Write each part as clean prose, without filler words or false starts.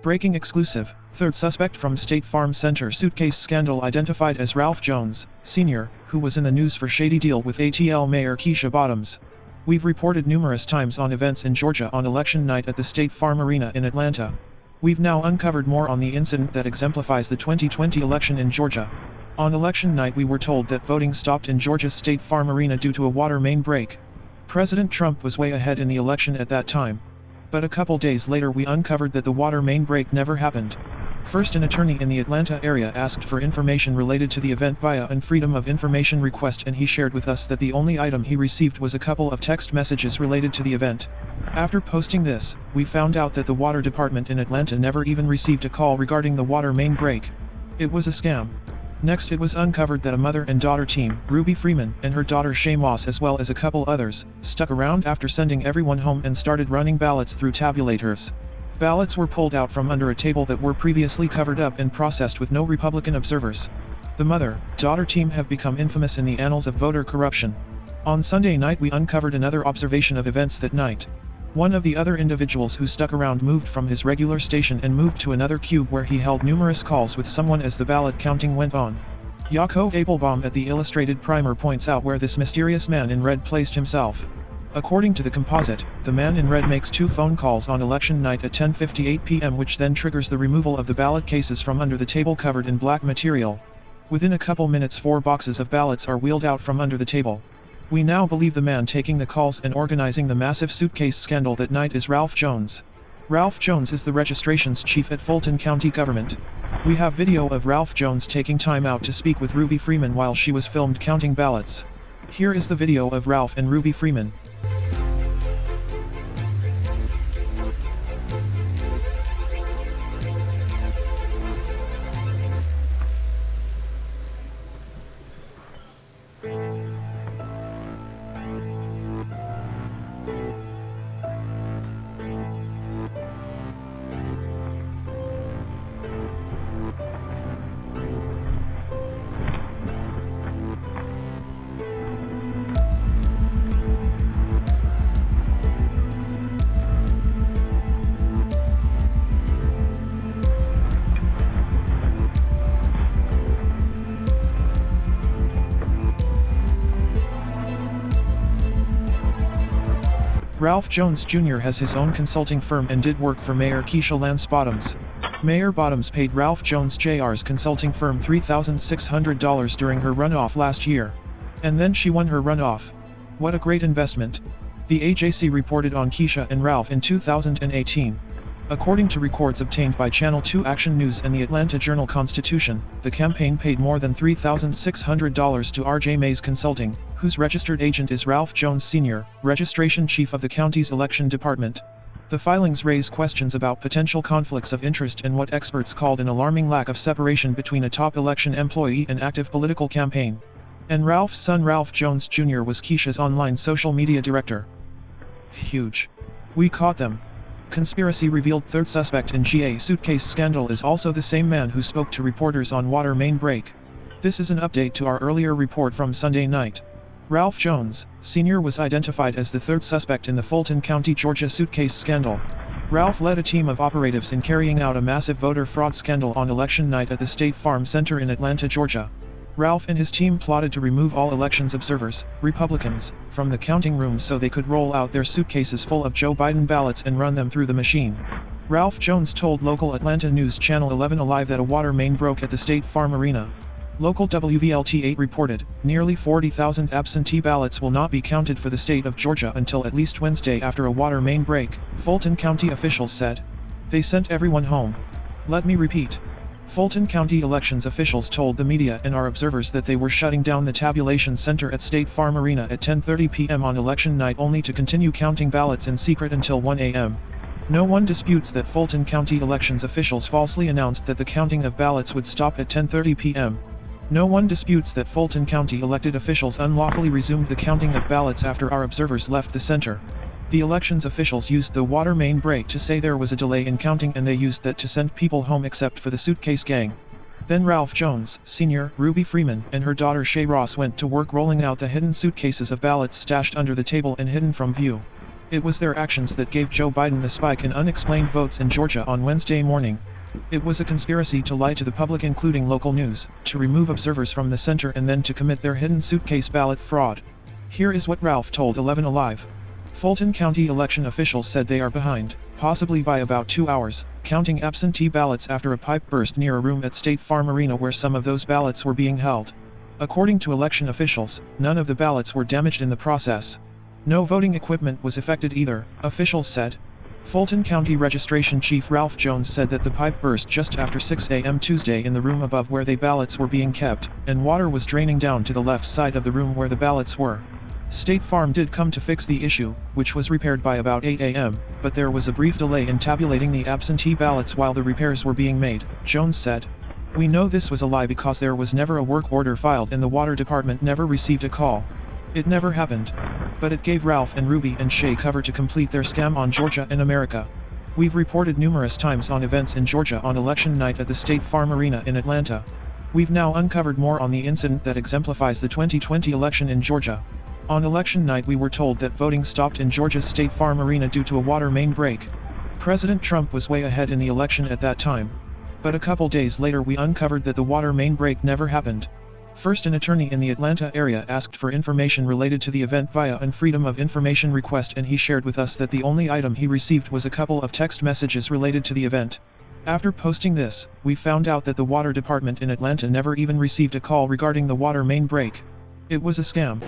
Breaking exclusive, third suspect from State Farm Center suitcase scandal identified as Ralph Jones, Sr., who was in the news for shady deal with ATL Mayor Keisha Bottoms. We've reported numerous times on events in Georgia on election night at the State Farm Arena in Atlanta. We've now uncovered more on the incident that exemplifies the 2020 election in Georgia. On election night we were told that voting stopped in Georgia's State Farm Arena due to a water main break. President Trump was way ahead in the election at that time. But a couple days later we uncovered that the water main break never happened. First, an attorney in the Atlanta area asked for information related to the event via a Freedom of Information request, and he shared with us that the only item he received was a couple of text messages related to the event. After posting this, we found out that the water department in Atlanta never even received a call regarding the water main break. It was a scam. Next, it was uncovered that a mother and daughter team, Ruby Freeman and her daughter Shay Moss, as well as a couple others, stuck around after sending everyone home and started running ballots through tabulators. Ballots were pulled out from under a table that were previously covered up and processed with no Republican observers. The mother-daughter team have become infamous in the annals of voter corruption. On Sunday night we uncovered another observation of events that night. One of the other individuals who stuck around moved from his regular station and moved to another cube where he held numerous calls with someone as the ballot counting went on. Yaakov Applebaum at the Illustrated Primer points out where this mysterious man in red placed himself. According to the composite, the man in red makes 2 phone calls on election night at 10:58 p.m. which then triggers the removal of the ballot cases from under the table covered in black material. Within a couple minutes 4 boxes of ballots are wheeled out from under the table. We now believe the man taking the calls and organizing the massive suitcase scandal that night is Ralph Jones. Ralph Jones is the registrations chief at Fulton County government. We have video of Ralph Jones taking time out to speak with Ruby Freeman while she was filmed counting ballots. Here is the video of Ralph and Ruby Freeman. Ralph Jones Jr. has his own consulting firm and did work for Mayor Keisha Lance Bottoms. Mayor Bottoms paid Ralph Jones Jr.'s consulting firm $3,600 during her runoff last year. And then she won her runoff. What a great investment. The AJC reported on Keisha and Ralph in 2018. According to records obtained by Channel 2 Action News and the Atlanta Journal-Constitution, the campaign paid more than $3,600 to R.J. Mays Consulting, whose registered agent is Ralph Jones Sr., registration chief of the county's election department. The filings raise questions about potential conflicts of interest and what experts called an alarming lack of separation between a top election employee and active political campaign. And Ralph's son Ralph Jones Jr. was Keisha's online social media director. Huge. We caught them. Conspiracy revealed third suspect in GA suitcase scandal is also the same man who spoke to reporters on water main break. This is an update to our earlier report from Sunday night. Ralph Jones, Sr. was identified as the third suspect in the Fulton County, Georgia suitcase scandal. Ralph led a team of operatives in carrying out a massive voter fraud scandal on election night at the State Farm Center in Atlanta, Georgia. Ralph and his team plotted to remove all elections observers, Republicans, from the counting rooms so they could roll out their suitcases full of Joe Biden ballots and run them through the machine. Ralph Jones told local Atlanta news channel 11 Alive that a water main broke at the State Farm Arena. Local WVLT8 reported, nearly 40,000 absentee ballots will not be counted for the state of Georgia until at least Wednesday after a water main break, Fulton County officials said. They sent everyone home. Let me repeat. Fulton County elections officials told the media and our observers that they were shutting down the tabulation center at State Farm Arena at 10:30 p.m. on election night only to continue counting ballots in secret until 1 a.m. No one disputes that Fulton County elections officials falsely announced that the counting of ballots would stop at 10:30 p.m. No one disputes that Fulton County elected officials unlawfully resumed the counting of ballots after our observers left the center. The elections officials used the water main break to say there was a delay in counting, and they used that to send people home except for the suitcase gang. Then Ralph Jones, Sr., Ruby Freeman, and her daughter Shay Ross went to work rolling out the hidden suitcases of ballots stashed under the table and hidden from view. It was their actions that gave Joe Biden the spike in unexplained votes in Georgia on Wednesday morning. It was a conspiracy to lie to the public, including local news, to remove observers from the center and then to commit their hidden suitcase ballot fraud. Here is what Ralph told 11 Alive. Fulton County election officials said they are behind, possibly by about 2 hours, counting absentee ballots after a pipe burst near a room at State Farm Arena where some of those ballots were being held. According to election officials, none of the ballots were damaged in the process. No voting equipment was affected either, officials said. Fulton County Registration Chief Ralph Jones said that the pipe burst just after 6 a.m. Tuesday in the room above where the ballots were being kept, and water was draining down to the left side of the room where the ballots were. State Farm did come to fix the issue, which was repaired by about 8 a.m., but there was a brief delay in tabulating the absentee ballots while the repairs were being made, Jones said. We know this was a lie because there was never a work order filed and the water department never received a call. It never happened. But it gave Ralph and Ruby and Shay cover to complete their scam on Georgia and America. We've reported numerous times on events in Georgia on election night at the State Farm Arena in Atlanta. We've now uncovered more on the incident that exemplifies the 2020 election in Georgia. On election night we were told that voting stopped in Georgia's State Farm Arena due to a water main break. President Trump was way ahead in the election at that time. But a couple days later we uncovered that the water main break never happened. First, an attorney in the Atlanta area asked for information related to the event via a Freedom of Information request, and he shared with us that the only item he received was a couple of text messages related to the event. After posting this, we found out that the water department in Atlanta never even received a call regarding the water main break. It was a scam.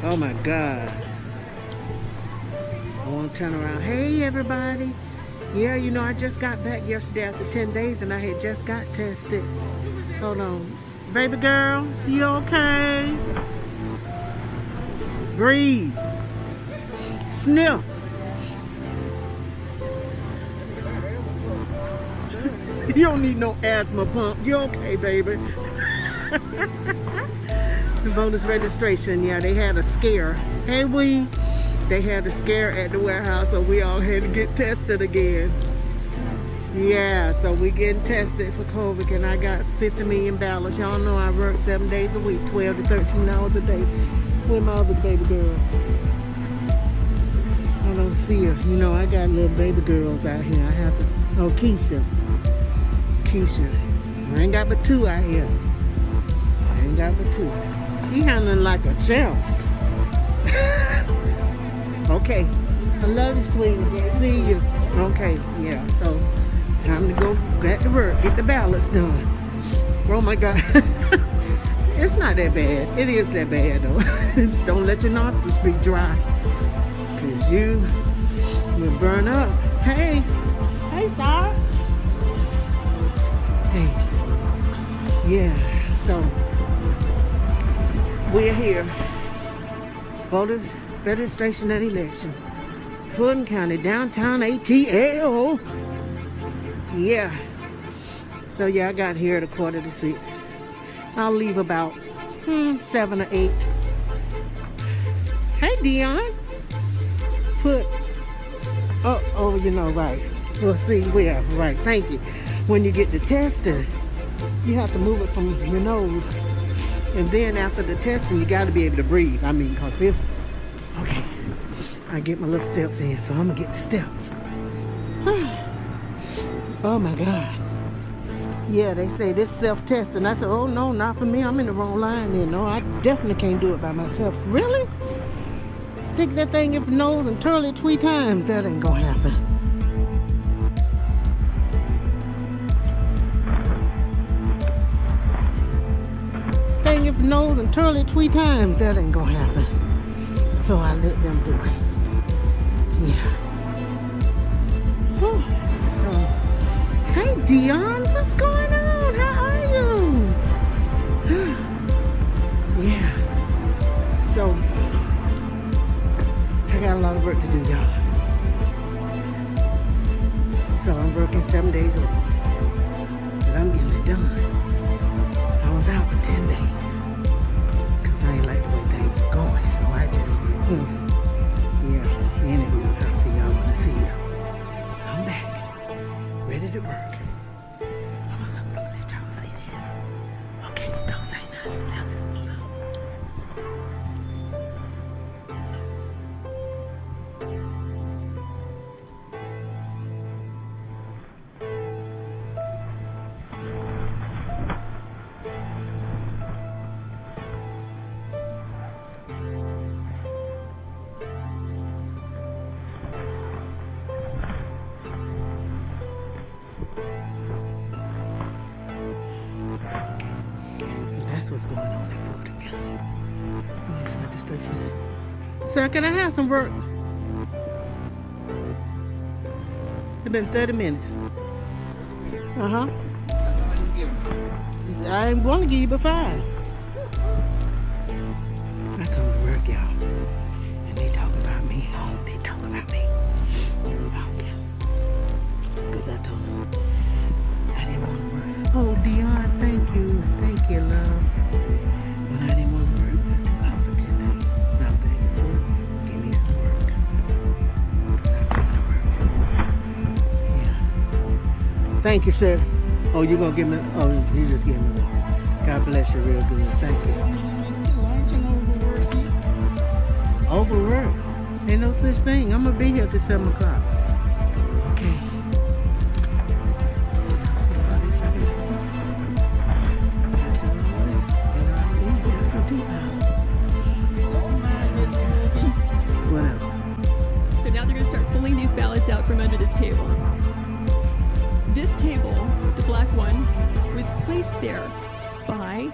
Oh my God. I want to turn around. Hey everybody. Yeah, you know, I just got back yesterday after 10 days and I had just got tested. Hold on. Baby girl, you okay? Breathe. Sniff. You don't need no asthma pump. You okay, baby? The voters registration, yeah, they had a scare. Hey, they had a scare at the warehouse, so we all had to get tested again. Yeah, so we getting tested for COVID, and I got 50 million ballots. Y'all know I work 7 days a week, 12 to 13 hours a day. Where's my other baby girl? I don't see her. You know, I got little baby girls out here. I have to. Oh, Keisha. I ain't got but 2 out here. She handling like a champ. Okay. I love you, sweetie. See you. Okay, yeah. So, time to go back to work. Get the ballots done. Oh my God. It's not that bad. It is that bad though. Just don't let your nostrils be dry. Cause you'll burn up. Hey, Star. Hey. Yeah, so we're here. Voters registration and election. Fulton County, downtown ATL. Yeah. So yeah, I got here at 5:45. I'll leave about 7 or 8. Hey Dion. Oh, you know, right. We'll see where. Right, thank you. When you get the testing, you have to move it from your nose. And then after the testing, you got to be able to breathe. I mean, because it's... Okay. I get my little steps in, so I'm going to get the steps. Oh, my God. Yeah, they say this self-testing. I said, oh, no, not for me. I'm in the wrong line there. No, I definitely can't do it by myself. Really? Stick that thing in your nose and twirl it 3 times. That ain't going to happen. Thing in your nose and twirl it 3 times. That ain't going to happen. So I let them do it. Yeah. Whew. So, hey Dion, what's going on? How are you? Yeah. So, I got a lot of work to do, y'all. That's it. That's what's going on in Fulton County. Voters registration. Sir, can I have some work? It's been 30 minutes. Uh-huh. I'm going to give you but 5. I come to work, y'all. And they talk about me. Oh, they talk about me. Oh, yeah. Because I told them I didn't want to work. Oh, Dion, thank you. Thank you, love. When I didn't want to work, I took off for 10 days. Now I'm back at work. Give me some work. Because I come to work. Yeah. Thank you, sir. Oh, you're going to give me... Oh, you just gave me one. God bless you real good. Thank you. Overwork? Ain't no such thing. I'm going to be here till 7 o'clock. Okay. So now they're going to start pulling these ballots out from under this table. This table, the black one, was placed there by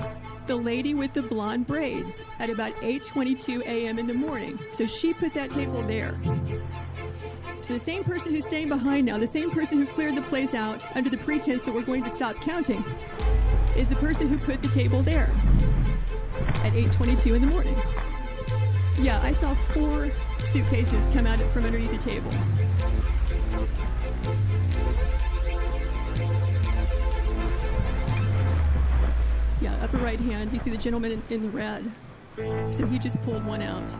the lady with the blonde braids at about 8:22 a.m. in the morning. So she put that table there. So the same person who's staying behind now, the same person who cleared the place out under the pretense that we're going to stop counting, is the person who put the table there at 8:22 in the morning. Yeah, I saw 4 suitcases come out from underneath the table. Yeah, upper right hand, you see the gentleman in the red. So he just pulled one out.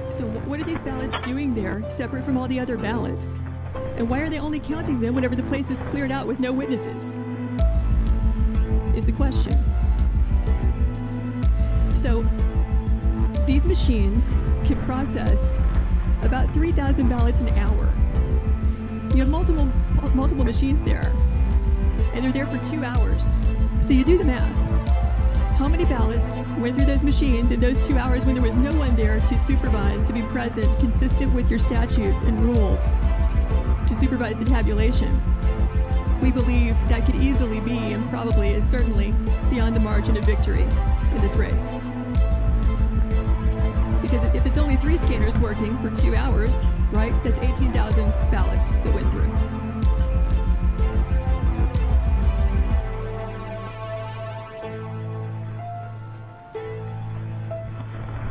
So what are these ballots doing there, separate from all the other ballots? And why are they only counting them whenever the place is cleared out with no witnesses? Is the question. So these machines can process about 3,000 ballots an hour. You have multiple machines there, and they're there for 2 hours. So you do the math. How many ballots went through those machines in those 2 hours when there was no one there to supervise, to be present, consistent with your statutes and rules, to supervise the tabulation? We believe that could easily be, and probably is certainly, beyond the margin of victory in this race. Because if it's only 3 scanners working for 2 hours, right, that's 18,000 ballots that went through.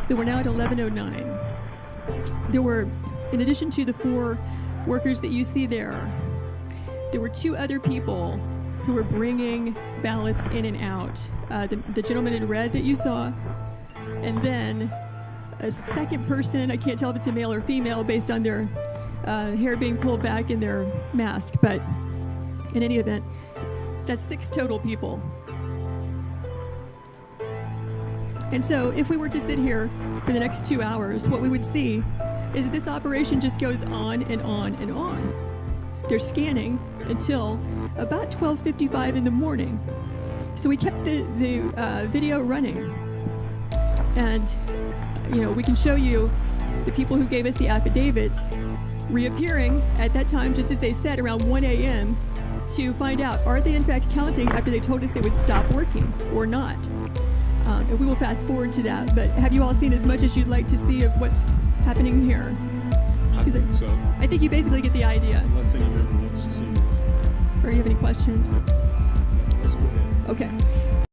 So we're now at 11:09. There were, in addition to the 4 workers that you see there were 2 other people who were bringing ballots in and out. The gentleman in red that you saw, and then a second person. I can't tell if it's a male or female based on their hair being pulled back in their mask, but in any event, that's 6 total people. And so if we were to sit here for the next 2 hours, what we would see is that this operation just goes on and on and on. They're scanning until about 12:55 in the morning. So we kept the video running. And, you know, we can show you the people who gave us the affidavits reappearing at that time, just as they said, around 1 a.m. to find out, are they in fact counting after they told us they would stop working or not? And we will fast forward to that. But have you all seen as much as you'd like to see of what's happening here? I think so. I think you basically get the idea. Unless anybody wants to see more. Or you have any questions? No, let's go ahead. Okay.